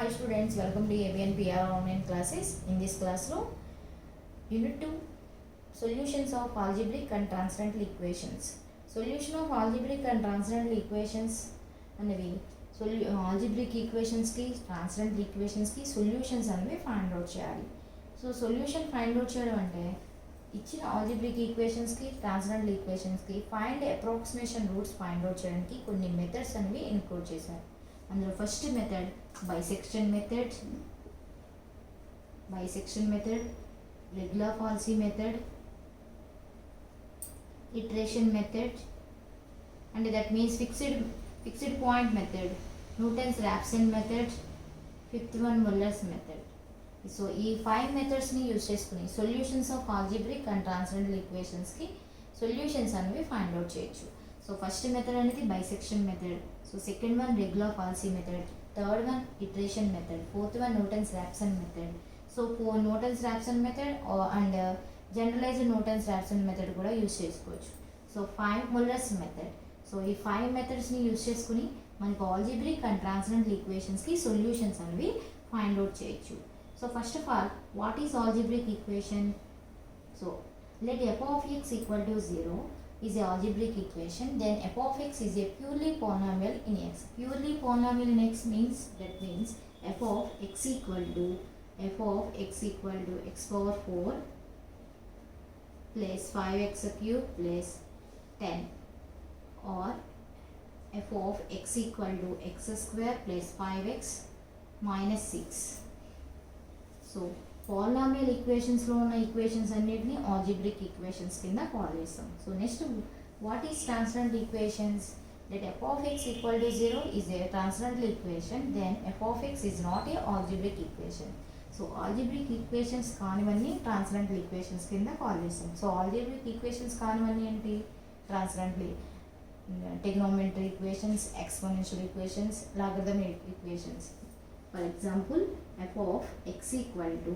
Hi students, welcome to ABN PR online classes. In this classroom, Unit 2, Solutions of Algebraic and Transcendental Equations. Solution of algebraic and transcendental equations అనేవి algebraic equations కి transcendental equations కి solutions అనేవి find out చేయాలి. So solution find out చేయడం అంటే ఇచ్చిన algebraic equations కి transcendental equations కి find approximation roots find out చేయడానికి కొన్ని మెథడ్స్ అనేవి ఇన్క్లూడ్ చేశారు. అందులో first method bisection method, regular falsy method, iteration method, and that means fixed point method, Newton's-Raphson method, fifth one Muller's method. So ఈ 5 మెథడ్స్ని use చేసుకుని solutions of algebraic and transcendental ఈక్వేషన్స్కి solutions అనేవి find out చేయొచ్చు. So first method అనేది bisection method, so second one regular falsi method, third one iteration method, fourth one Newton's Raphson method. So Newton's Raphson method and generalised Newton's Raphson method కూడా use చేసుకోవచ్చు. So 5 Muller's method. So ఈ 5 మెథడ్స్ని use చేసుకుని మనకు algebraic and transcendental ఈక్వేషన్స్కి solutions అనేవి find out చేయొచ్చు. So first of all, what is algebraic equation? So let f of x equal to 0 is a algebraic equation. Then f of x is a purely polynomial in x. Purely polynomial in x means f of x equal to x power 4 plus 5x cube plus 10, or f of x equal to x square plus 5x minus 6. So polynomial ఈక్వేషన్స్లో ఉన్న equations అన్నిటిని algebraic equations కింద call చేస్తాం. So next what is transcendental equations? That f of x equal to 0 is a transcendental equation. Then f of x is not a algebraic equation. So algebraic equations కానివన్నీ transcendental equations కింద call చేస్తాం. So algebraic equations కానివన్నీ ఏంటి? Transcendental trigonometry equations, exponential equations, logarithmic equations. For example, f of x equal to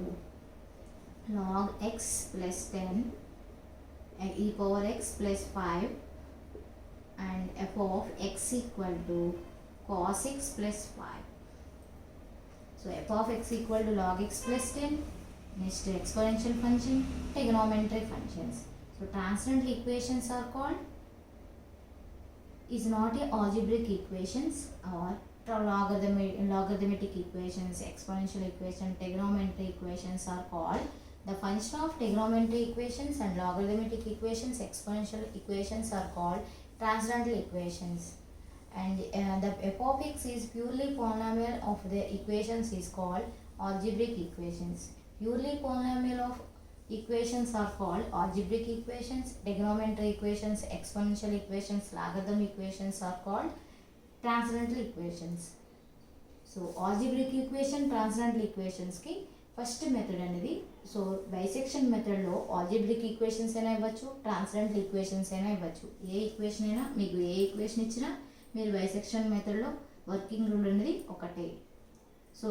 log x plus 10 e power x plus 5, and f of x equal to cos x plus 5. So f of x equal to log x plus 10. Next, exponential function, trigonometry functions. So transcendental equations are called is not a algebraic equations, or logarithmic equations, exponential equation, trigonometry equations are called. The function of trigonometry equations and logarithmic equations, exponential equations are called transcendental equations. And the f of x is purely polynomial of the equations is called algebraic equations. Purely polynomial of equations are called algebraic equations. Trigonometry equations, exponential equations, logarithmic equations are called transcendental equations. So algebraic equation, transcendental equations ki first method అనేది, so bisection మెథడ్లో algebraic equations అయినా ఇవ్వచ్చు, transcendental equations అయినా ఇవ్వచ్చు. ఏ equation అయినా మీకు ఏ equation ఇచ్చినా మీరు బైసెక్షన్ మెథడ్లో వర్కింగ్ రూల్ అనేది ఒకటే. సో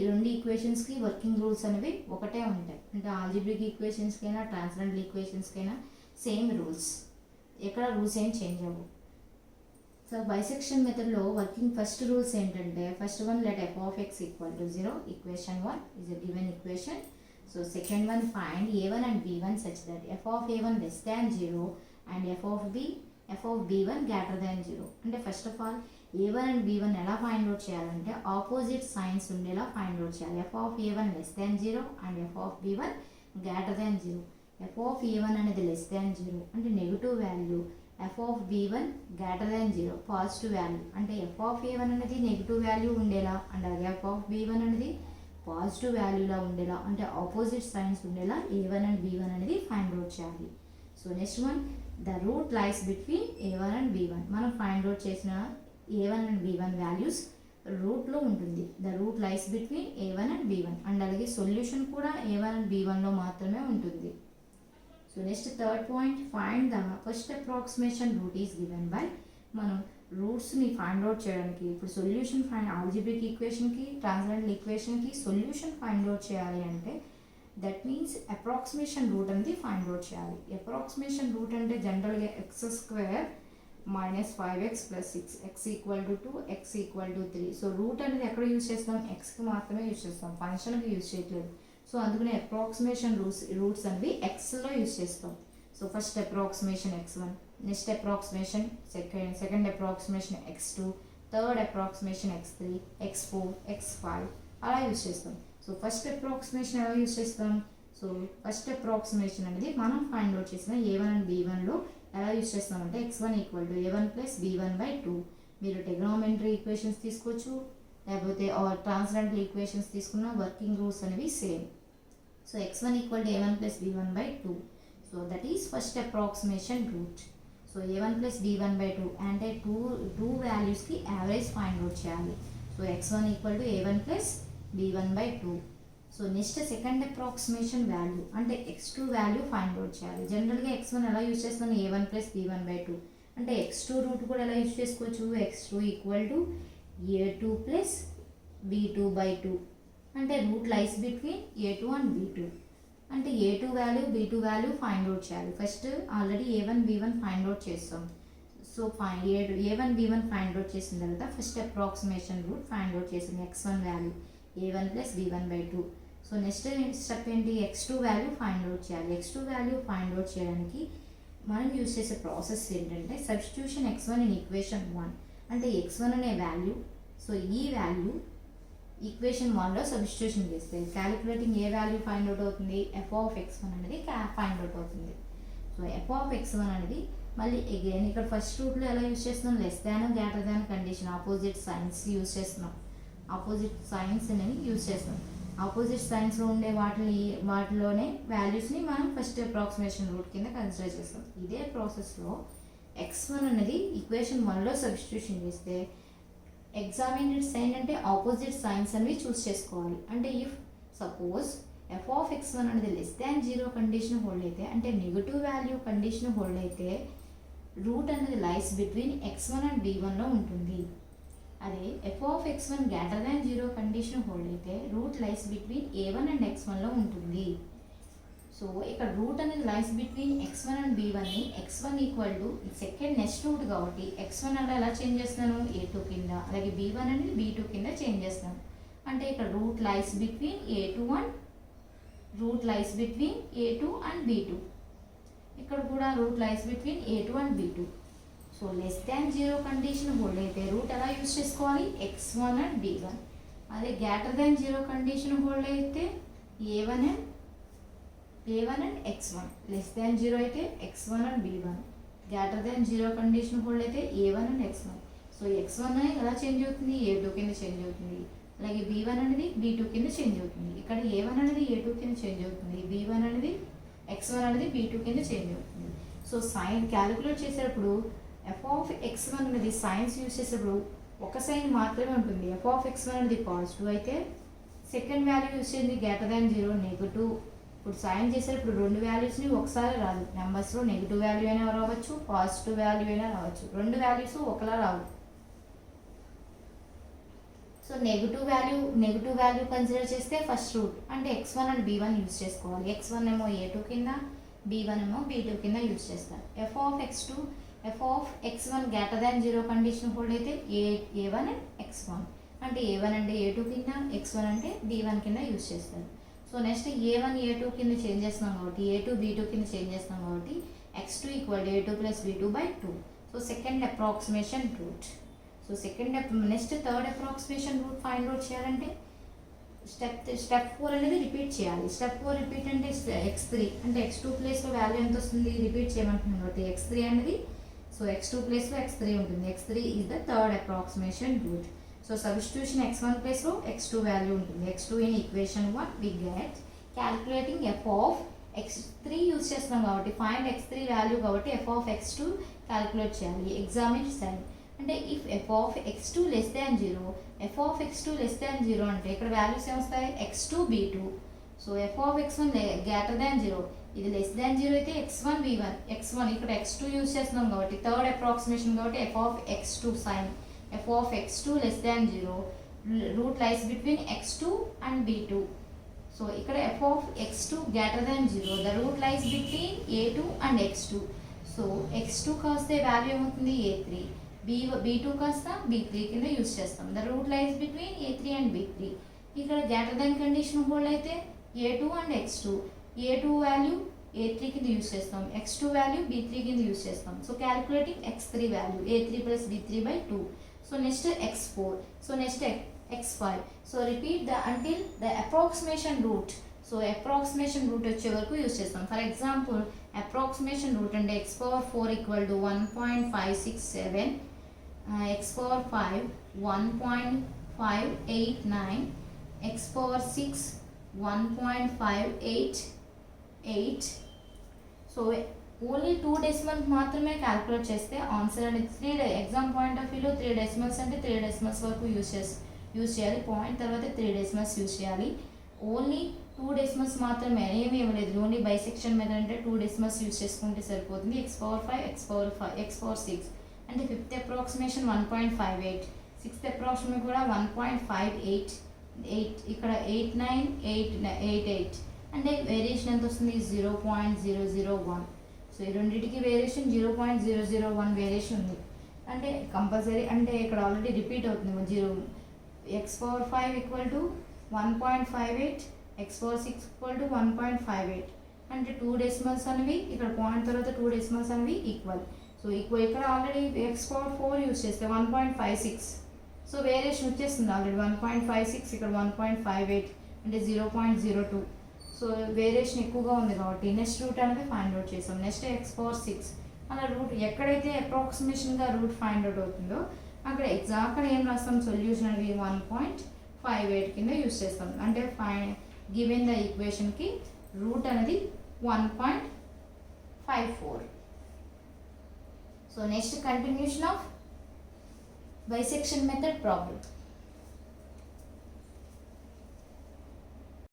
రెండు ఈక్వేషన్స్కి వర్కింగ్ రూల్స్ అనేవి ఒకటే ఉంటాయి. అంటే ఆల్జీబ్రిక్ ఈక్వేషన్స్కైనా ట్రాన్సెండెంటల్ ఈక్వేషన్స్కైనా సేమ్ రూల్స్, ఎక్కడ రూల్స్ ఏం చేంజ్ అవ్వవు. సో బైసెక్షన్ మెథడ్లో వర్కింగ్ ఫస్ట్ రూల్స్ ఏంటంటే, first one let F of x equal to 0, equation 1 is a given equation. So second one find a1 and b1 such that f of a1 less than 0 and f of b1 greater than 0. అంటే first of all a1 and b1 ఎలా find out చేయాలంటే opposite science ఉండేలా find out చేయాలి. f of a1 less than 0 and f of b1 greater than 0. f of a1 అనేది less than 0 అంటే negative value, f of b1 greater than 0 positive value. అంటే f of a1 అనేది negative value ఉండేలా, and అలాగే f of b1 అనేది positive వాల్యూలా ఉండేలా, అంటే opposite science ఉండేలా a1 and b1 అనేది ఫైండ్ అవుట్ చేయాలి. So next one the root lies between a1 and b1. మనం ఫైండ్ అవుట్ చేసిన a1 and b1 వాల్యూస్ రూట్లో ఉంటుంది. The root lies between a1 and b1, and అలాగే solution కూడా a1 and b1లో మాత్రమే ఉంటుంది. So next third point, find the first approximation root is given by. మనం రూట్స్ని ఫైండ్ అవుట్ చేయడానికి ఇప్పుడు సొల్యూషన్ ఆల్జీబ్రిక్ ఈక్వేషన్కి, ట్రాన్సెండెంటల్ ఈక్వేషన్కి సొల్యూషన్ ఫైండ్ అవుట్ చేయాలి అంటే దట్ మీన్స్ అప్రాక్సిమేషన్ రూట్ అనేది ఫైండ్ అవుట్ చేయాలి. అప్రాక్సిమేషన్ రూట్ అంటే జనరల్గా x² minus 5x plus 6 x equal to 2 x equal to 3. So root అనేది ఎక్కడ యూజ్ చేస్తాం, ఎక్స్కి మాత్రమే యూజ్ చేస్తాం, ఫంక్షన్కి యూజ్ చేయట్లేదు. సో అందుకనే అప్రాక్సిమేషన్ రూట్స్ అనేవి ఎక్స్లో యూజ్ చేస్తాం. So first approximation x1, next approximation second approximation x2, third approximation x3, x4, x5 అలా యూజ్ చేస్తాం. సో ఫస్ట్ అప్రాక్సిమేషన్ ఎలా యూజ్ చేస్తాం, సో ఫస్ట్ అప్రాక్సిమేషన్ అనేది మనం ఫైండ్ అవుట్ చేసిన a1 అండ్ b1లో ఎలా యూజ్ చేస్తామంటే x1 equal to a1 plus b1/2. మీరు ట్రిగ్నోమెట్రీ ఈక్వేషన్స్ తీసుకోవచ్చు, లేకపోతే ట్రాన్స్జెండర్ ఈక్వేషన్స్ తీసుకున్న వర్కింగ్ రూల్స్ అనేవి same. So x1 equal to a1 plus b1/2. So that is first approximation root. So a1 plus b1/2 అంటే two వాల్యూస్కి average find out చేయాలి. So x1 equal to a1 plus b1/2. So next second approximation value అంటే x2 value find out చేయాలి. జనరల్గా x1 ఎలా use చేస్తాం, a1 plus b1/2 అంటే x2 route కూడా ఎలా యూజ్ చేసుకోవచ్చు, x2 equal to a2 plus b2/2 అంటే route lies between a2 and b2. అంటే a2 value b2 value find out చేయాలి. First already a1 b1 find out చేస్తాం. So a1 b1 find out చేసిన తర్వాత first approximation root find out చేసింది x1 value a1 plus b1/2. So next step ఏంటి, x2 value find out చేయాలి. x2 value find out చేయడానికి మనం use చేసే process ఏంటంటే సబ్స్టిట్యూషన్ x1 ఇన్ ఈక్వేషన్ 1 అంటే x1 అనే వాల్యూ, సో ఈ వాల్యూ ఈక్వేషన్ 1లో సబ్స్టిట్యూషన్ చేస్తే క్యాలిక్యులేటింగ్ ఏ వాల్యూ ఫైండ్ అవుట్ అవుతుంది, f(x1) అనేది ఫైండ్ అవుట్ అవుతుంది. సో f(x1) అనేది మళ్ళీ అగైన్ ఇక్కడ ఫస్ట్ రూట్లో ఎలా యూజ్ చేస్తున్నాం, less than greater than condition opposite science use చేస్తున్నాం. ఆపోజిట్ సైన్స్ అనేది యూజ్ చేస్తాం. ఆపోజిట్ సైన్స్లో ఉండే వాటిలోనే వాల్యూస్ని మనం ఫస్ట్ అప్రాక్సిమేషన్ రూట్ కింద కన్సిడర్ చేస్తాం. ఇదే ప్రాసెస్లో x1 అనేది ఈక్వేషన్ 1లో సబ్స్టిట్యూషన్ చేస్తే ఎగ్జామినెడ్ సైన్ అంటే ఆపోజిట్ సైన్స్ అనేవి చూస్ చేసుకోవాలి. అంటే ఇఫ్ సపోజ్ f(x1) అనేది లెస్ దాన్ 0 కండిషన్ హోల్డ్ అయితే అంటే నెగిటివ్ వాల్యూ కండిషన్ హోల్డ్ అయితే రూట్ అనేది లైస్ బిట్వీన్ x1 అండ్ b1లో ఉంటుంది. అదే f(x1) greater than 0 condition hold అయితే root lies between a1 and x1లో ఉంటుంది. సో ఇక్కడ రూట్ అనేది లైస్ బిట్వీన్ x1 అండ్ b1ని x1 equal to second next root కాబట్టి x1 అంటే ఎలా చేంజ్ చేస్తాను, a2 కింద, అలాగే b1 అనేది b2 కింద చేంజ్ చేస్తాను. అంటే ఇక్కడ route lies between a2 and b2. ఇక్కడ కూడా route lies between a2 and b2. So less than 0 condition hold అయితే రూట్ ఎలా యూజ్ చేసుకోవాలి, x1 అండ్ b1. అదే గ్రేటర్ దాన్ 0 కండిషన్ హోల్డ్ అయితే a1 and x1. Less than 0 అయితే x1 and b1. Greater than 0 condition hold అయితే a1 and x1. So x1 అనేది ఎలా change అవుతుంది, a2 కింద చేంజ్ అవుతుంది, అలాగే b1 అనేది b2 కింద చేంజ్ అవుతుంది. ఇక్కడ a1 అనేది a2 కింద చేంజ్ అవుతుంది, b1 అనేది x1 అనేది b2 కింద చేంజ్ అవుతుంది. సో సైన్ క్యాలిక్యులేట్ చేసేటప్పుడు f(x1) అనేది సైన్స్ యూజ్ చేసేటప్పుడు ఒక సైన్ మాత్రమే ఉంటుంది. f(x1) అనేది పాజిటివ్ అయితే సెకండ్ వాల్యూ యూజ్ చేసింది గ్రేటర్ దాన్ 0 నెగిటివ్. ఇప్పుడు సైన్ చేసేటప్పుడు రెండు వాల్యూస్ని ఒకసారి రాదు, నెంబర్స్లో నెగిటివ్ వాల్యూ అయినా రావచ్చు, పాజిటివ్ వాల్యూ అయినా రావచ్చు, రెండు వాల్యూస్ ఒకలా రావు. సో నెగిటివ్ వాల్యూ కన్సిడర్ చేస్తే ఫస్ట్ రూట్ అంటే x1 అండ్ b1 యూజ్ చేసుకోవాలి. x1 ఏమో a2 కింద, b1 ఏమో b2 కింద యూజ్ చేస్తారు. f(x1) greater than 0 condition hold అయితే a1 అండ్ x1 అంటే a1 అంటే a2 కింద, x1 అంటే b1 కింద యూజ్ చేస్తారు. సో నెక్స్ట్ a1 a2 కింద చేంజ్ చేస్తున్నాం కాబట్టి a2 b2 కింద చేంజ్ చేస్తున్నాం కాబట్టి x2 equal a2 plus b2/2. So second approximation root. So next third approximation root find out చేయాలంటే స్టెప్ 4 అనేది రిపీట్ చేయాలి. స్టెప్ 4 రిపీట్ అంటే x3 అంటే x2 ప్లేస్లో వాల్యూ ఎంత వస్తుంది రిపీట్ చేయమంటున్నాం కాబట్టి x3 అనేది, సో x2 ప్లేస్లో x3 ఉంటుంది. x3 is the third approximation root. So substitution x1 ప్లేస్లో x2 వాల్యూ ఉంటుంది. x2 in equation 1 we get calculating f(x3) use చేస్తున్నాం కాబట్టి ఫైండ్ x3 వాల్యూ కాబట్టి f(x2) క్యాలిక్యులేట్ చేయాలి. ఎగ్జామిన్ సైన్ అంటే if f(x2) less than 0, f(x2) less than 0 అంటే ఇక్కడ values ఏమొస్తాయి, x2 b2. So f(x1) greater than 0, ఇది లెస్ దాన్ 0 అయితే x1 b1, x1 ఇక్కడ x2 యూజ్ చేస్తున్నాం కాబట్టి థర్డ్ అప్రాక్సిమేషన్ కాబట్టి f(x2) sign f(x2) less than 0 root lies between x2 and b2. So ఇక్కడ f(x2) greater than 0 the root lies between a2 and x2. So x2 కాస్తే value ఏమవుతుంది a3, b2 కాస్త b3 కింద use చేస్తాం. The root lies between a3 and b3. ఇక్కడ greater than condition hold అయితే a2 and x2, a2 value a3 కింద use చేస్తాం, x2 value b3 కింద యూస్ చేస్తాం. So calculating x3 value a3 plus b3/2. So next x4, so next x5. So repeat the until the approximation root. So approximation root వచ్చే వరకు use చేస్తాం. For example approximation root అంటే x4 equal to 1.567, x5 1.589, x6 1.588. So only 2 decimals మాత్రమే calculate చేస్తే answer అనేది 3 exam point of వ్యూలో 3 decimals అంటే 3 decimals వరకు యూస్ చేయాలి. పాయింట్ తర్వాత 3 డెసిమల్స్ యూస్ చేయాలి. ఓన్లీ 2 డెసిమల్స్ మాత్రమే, ఏమీ ఇవ్వలేదు. ఓన్లీ బైసెక్షన్ మెథడ్ అంటే 2 డెసిమల్స్ యూస్ చేసుకుంటే సరిపోతుంది. x6 అంటే ఫిఫ్త్ అప్రాక్సిమేషన్ 1.58, సిక్స్త్ అప్రాక్సిమేషన్ కూడా 1.588, ఇక్కడ 8988 అంటే వేరియేషన్ ఎంత వస్తుంది 0.001. సో ఈ రెండింటికి వేరియేషన్ 0.001 వేరియేషన్ ఉంది. అంటే కంపల్సరీ అంటే ఇక్కడ ఆల్రెడీ రిపీట్ అవుతుంది. x5 equal to 1.58, x6 equal to 1.58 అంటే 2 డెసిమల్స్ అనేవి ఇక్కడ పాయింట్ తర్వాత 2 డెసిమల్స్ అనేవి ఈక్వల్. సో ఇక్కడ ఆల్రెడీ x4 యూస్ చేస్తే 1.56. సో వేరియేషన్ వచ్చేస్తుంది ఆల్రెడీ 1.56, ఇక్కడ 1.58 అంటే 0.02. సో వేరియేషన్ ఎక్కువగా ఉంది కాబట్టి నెక్స్ట్ రూట్ అనేది ఫైండ్ అవుట్ చేసాం. నెక్స్ట్ x6 అలా రూట్ ఎక్కడైతే అప్రాక్సిమేషన్గా రూట్ ఫైండ్ అవుట్ అవుతుందో అక్కడ ఎగ్జాక్ట్గా ఏం రాస్తాం సొల్యూషన్ అనేది 1.58 కింద యూస్ చేస్తాం. అంటే గివెన్ ద ఈక్వేషన్కి రూట్ అనేది 1.54. So next continuation of bisection method problem.